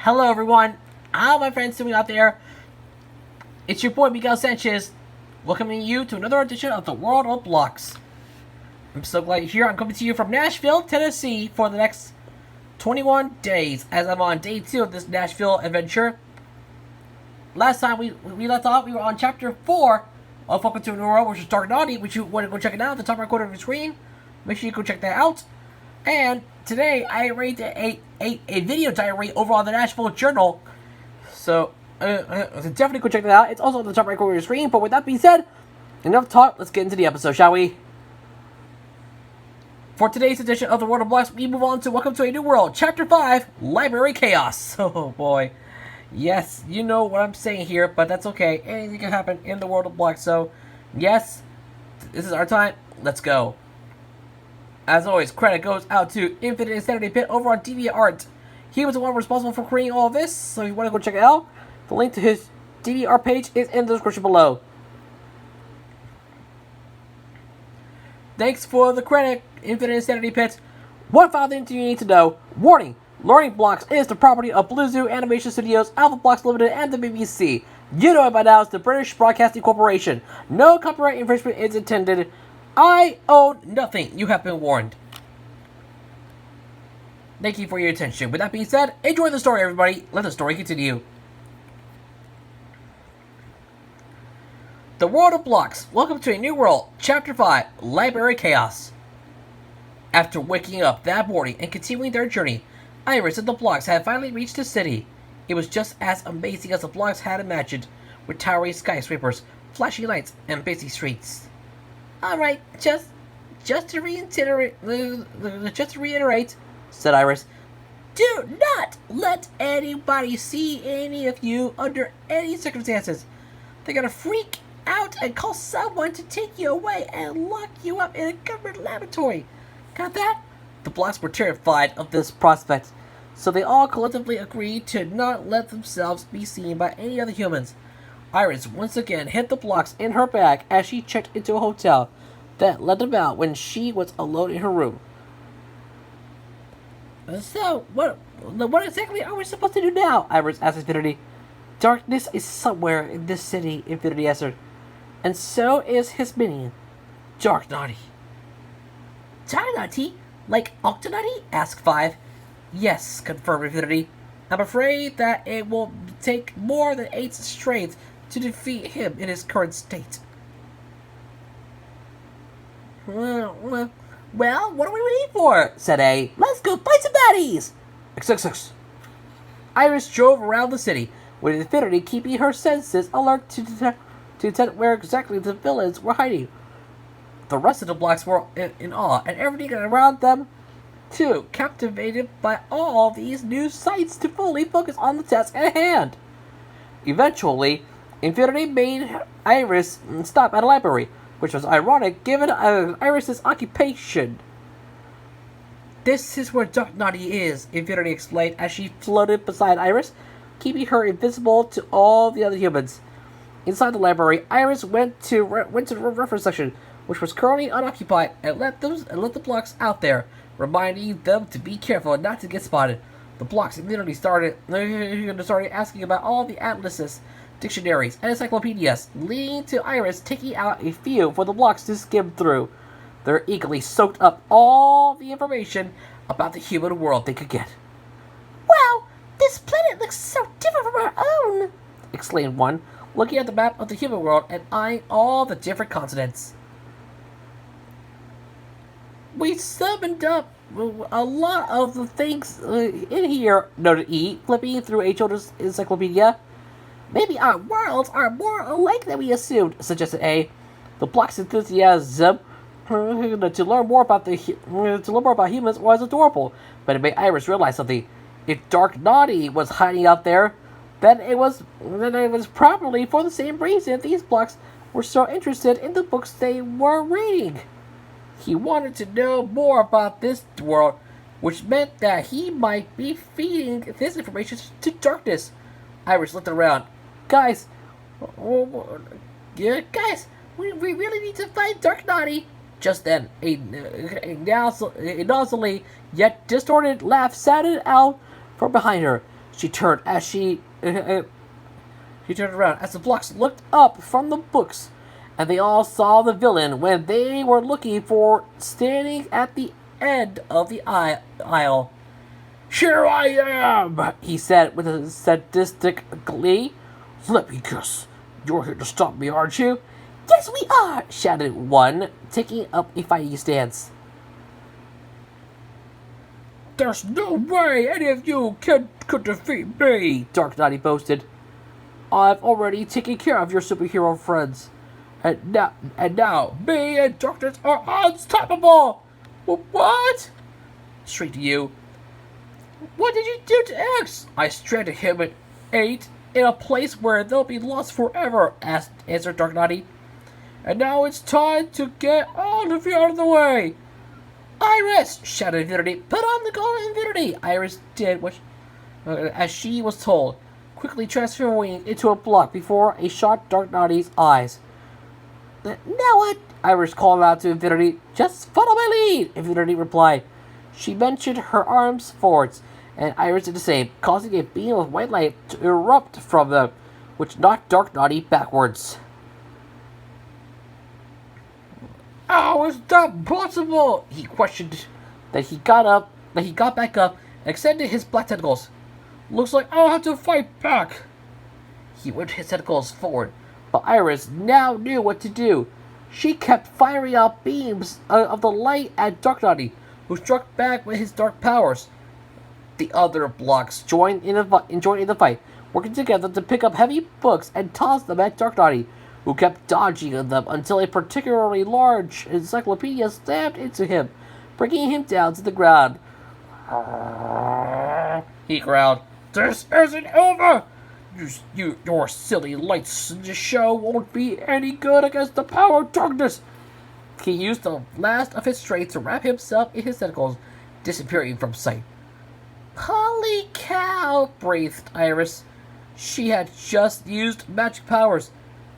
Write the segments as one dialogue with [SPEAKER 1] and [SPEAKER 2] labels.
[SPEAKER 1] Hello, everyone. All my friends sitting out there. It's your boy Miguel Sanchez, welcoming you to another edition of the World of Blocks. I'm so glad you're here. I'm coming to you from Nashville, Tennessee, for the next 21 days, as I'm on day 2 of this Nashville adventure. Last time we left off, we were on chapter 4 of Welcome to a New World, which is Dark Naughty, which you want to go check it out at the top right corner of your screen. Make sure you go check that out. And today I read a video diary over on the Nashville Journal. So definitely go check that out. It's also on the top right corner of your screen. But with that being said, enough talk. Let's get into the episode, shall we? For today's edition of the World of Blocks, we move on to Welcome to a New World, Chapter 5, Library Chaos. Oh boy. Yes, you know what I'm saying here, but that's okay. Anything can happen in the World of Blocks. So, yes, this is our time. Let's go. As always, credit goes out to Infinite Insanity Pit over on DeviantArt. He was the one responsible for creating all of this, so if you want to go check it out, the link to his DeviantArt page is in the description below. Thanks for the credit, Infinite Insanity Pit. One final thing you need to know. Warning! Learning Blocks is the property of Blue Zoo Animation Studios, Alpha Blocks Limited, and the BBC. You know it by now, it's the British Broadcasting Corporation. No copyright infringement is intended. I own nothing. You have been warned. Thank you for your attention. With that being said, enjoy the story, everybody. Let the story continue. The World of Blocks. Welcome to a New World. Chapter 5. Library Chaos. After waking up that morning and continuing their journey, Iris and the Blocks had finally reached the city. It was just as amazing as the Blocks had imagined, with towering skyscrapers, flashing lights, and busy streets. Alright, just to reiterate, said Iris, do not let anybody see any of you under any circumstances. They're gonna freak out and call someone to take you away and lock you up in a government laboratory. Got that? The Blocks were terrified of this prospect, so they all collectively agreed to not let themselves be seen by any other humans. Iris once again hid the Blocks in her bag as she checked into a hotel that let them out when she was alone in her room. So, what exactly are we supposed to do now? Iris asked Infinity. Darkness is somewhere in this city, Infinity answered. And so is his minion, Dark Naughty. Dark Naughty? Like Octonaughty? Asked Five. Yes, confirmed Infinity. I'm afraid that it will take more than 8's strength to defeat him in his current state. Well, what are we waiting for? Said A. Let's go fight some baddies! XXX. Iris drove around the city, with Infinity keeping her senses alert to detect where exactly the villains were hiding. The rest of the Blocks were in awe, and everything around them, too, captivated by all these new sights to fully focus on the task at hand. Eventually, Infinity made Iris stop at a library, which was ironic given Iris's occupation. This is where Dark Naughty is, Infinity explained as she floated beside Iris, keeping her invisible to all the other humans. Inside the library, Iris went to the reference section, which was currently unoccupied, and let the Blocks out there, reminding them to be careful and not to get spotted. The Blocks immediately started asking about all the atlases, dictionaries, and encyclopedias, leading to Iris taking out a few for the Blocks to skim through. They eagerly soaked up all the information about the human world they could get. Wow, this planet looks so different from our own, exclaimed one, looking at the map of the human world and eyeing all the different continents. We summoned up a lot of the things in here, noted E, flipping through a children's encyclopedia. Maybe our worlds are more alike than we assumed, suggested A. The Block's enthusiasm to learn more about humans was adorable, but it made Iris realize something. If Dark Naughty was hiding out there, then it was probably for the same reason these Blocks were so interested in the books they were reading. He wanted to know more about this world, which meant that he might be feeding this information to darkness. Iris looked around. Guys, we really need to find Dark Naughty. Just then, a noisily yet distorted laugh sounded out from behind her. She turned as she turned around as the blocks looked up from the books, and they all saw the villain when they were looking for standing at the end of the aisle. "Here I am," he said with a sadistic glee. "Let me guess, you're here to stop me, aren't you?" "Yes, we are," shouted one, taking up a fighting stance. "There's no way any of you could defeat me," Dark Knight boasted. "I've already taken care of your superhero friends. And now me and Darkness are unstoppable!" "What?" shrieked you. "What did you do to X?" "I stranded him at 8 in a place where they'll be lost forever," answered Dark Knight. "And now it's time to get all of you out of the way." "Iris!" shouted Infinity. "Put on the golden Infinity!" Iris did as she was told, quickly transforming into a block before a shot Dark Knight's eyes. "Now what?" Iris called out to Infinity. "Just follow my lead," Infinity replied. She mentioned her arms forwards, and Iris did the same, causing a beam of white light to erupt from them, which knocked Dark Knight backwards. "How is that possible?" he questioned. Then he got back up and extended his black tentacles. "Looks like I'll have to fight back." He whipped his tentacles forward, but Iris now knew what to do. She kept firing out beams of the light at Dark Knight, who struck back with his dark powers. The other blocks joined in the fight, working together to pick up heavy books and toss them at Dark Knight, who kept dodging them until a particularly large encyclopedia slammed into him, bringing him down to the ground. He growled, "This isn't over! Your silly lights in the show won't be any good against the power of darkness." He used the last of his strength to wrap himself in his tentacles, disappearing from sight. "Holy cow!" breathed Iris. She had just used magic powers.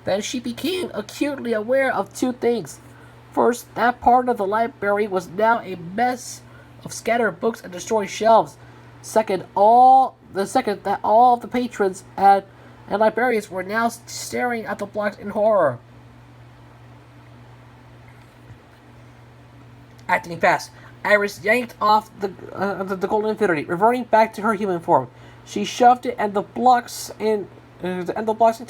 [SPEAKER 1] Then she became acutely aware of two things. First, that part of the library was now a mess of scattered books and destroyed shelves. Second, that all of the patrons and librarians were now staring at the blocks in horror. Acting fast, Iris yanked off the golden Infinity, reverting back to her human form. She shoved it and the blocks into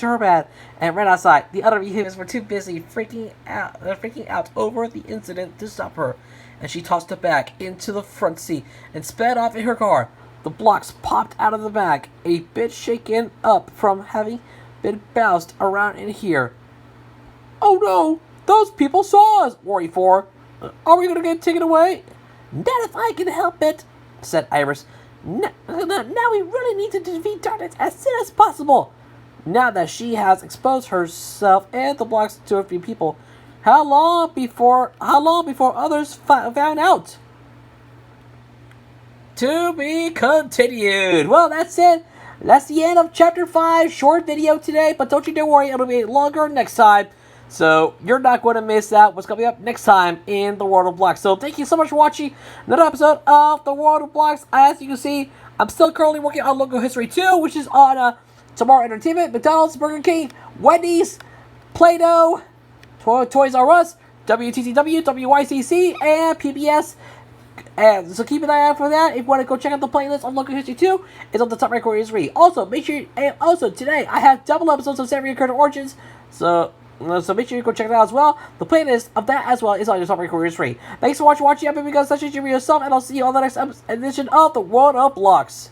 [SPEAKER 1] her bag and ran outside. The other humans were too busy freaking out over the incident to stop her, and she tossed it back into the front seat and sped off in her car. The blocks popped out of the bag, a bit shaken up from having been bounced around in here. "Oh no! Those people saw us!" worried 4. "Are we gonna get taken away?" "Not if I can help it," said Iris. Now we really need to defeat darkness as soon as possible." Now that she has exposed herself and the blocks to a few people, how long before others found out? To be continued. Well, that's it. That's the end of Chapter 5. Short video today, but don't you worry, it'll be longer next time. So you're not going to miss out what's coming up next time in the World of Blocks. So thank you so much for watching another episode of the World of Blocks. As you can see, I'm still currently working on Logo History 2, which is on Tomorrow Entertainment, McDonald's, Burger King, Wendy's, Play-Doh, Toys R Us, WTTW, WYCC, and PBS. And so keep an eye out for that. If you want to go check out the playlist on Local History 2, it's on the top right corner of your screen. Also, make sure. And also today I have double episodes of Samurai Curtain Origins. So make sure you go check it out as well. The playlist of that as well is on your top right corner of your screen. Thanks for watching. I've been because such a yourself, and I'll see you on the next edition of the World of Blocks.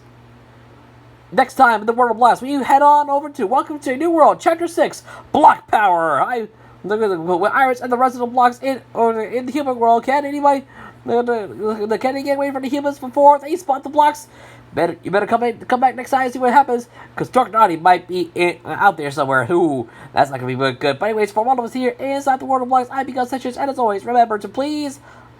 [SPEAKER 1] Next time in the World of Blocks, we head on over to Welcome to a New World, Chapter 6, Block Power. With Iris and the rest of the blocks in the human world, can anybody get away from the humans before they spot the blocks? You better come back next time and see what happens, because Dark Knight might be out there somewhere. Ooh, that's not going to be good. But anyways, for all of us here inside the World of Blocks, I'm Begun Sessions, and as always, remember to please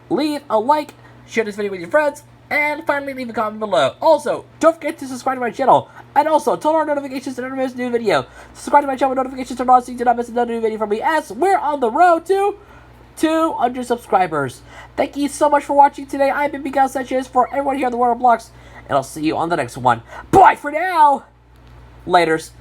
[SPEAKER 1] leave a like, share this video with your friends, and finally leave a comment below. Also, don't forget to subscribe to my channel, and also turn on notifications to never miss a new video. Subscribe to my channel with notifications turned on so you do not miss another new video from me, as we're on the road to 200 subscribers. Thank you so much for watching today. I've been Miguel Sanchez for everyone here on the World of Blocks, and I'll see you on the next one. Bye for now! Laters.